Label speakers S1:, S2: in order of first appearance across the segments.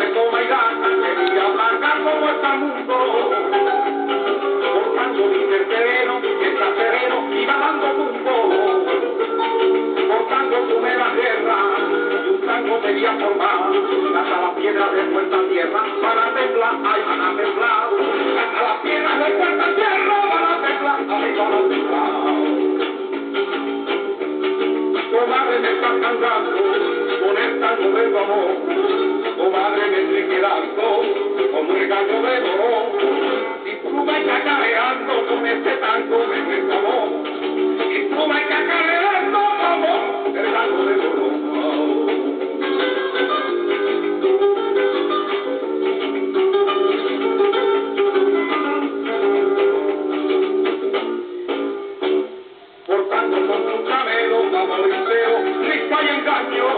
S1: de toma y daca, quería pagar como está el mundo. Por tanto dice el sereno, que está sereno, y va dando rumbo. Por tanto tuve la guerra, y un tango quería formar. Hasta las piedras de puerta a tierra, para temblar, ay, van a temblar. Hasta las piedras de puerta a tierra, van a temblar, ay, van a temblar. Tu madre me está cantando con el tango de tu amor. Tu madre me estoy quedando como el gallo de oro. Y tú me estás cacareando con este tango de nuestro amor. Y tú me estás cacareando como el gallo de oro. Por tanto con tu camelo, amor y feo, risa y engaño.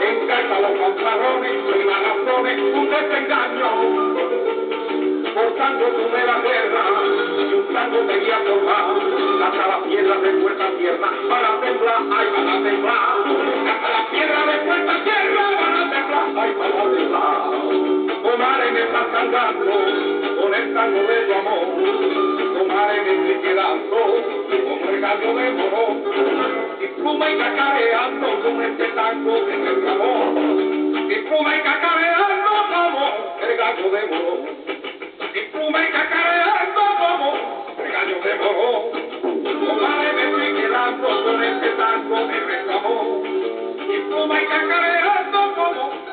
S1: Encarta los pantalones, y razones, un desengaño. Por tanto tuve la guerra, y un tango quería formar. Hasta las piedras de puerta a tierra, para temblar, ay, van a temblar. Hasta las piedras de puerta a tierra, van a temblar, ay, van a temblar. Tu madre me está cantando con el tango de tu amor. Tu madre me estoy quedando como el gallo de oro. Y pluma y cacareando con este tango de nuestro amor. Y pluma y cacareando como el gallo de oro. Y pluma y cacareando como el gallo de oro. Tu madre me estoy quedando con este tango de nuestro amor. Y pluma y cacareando como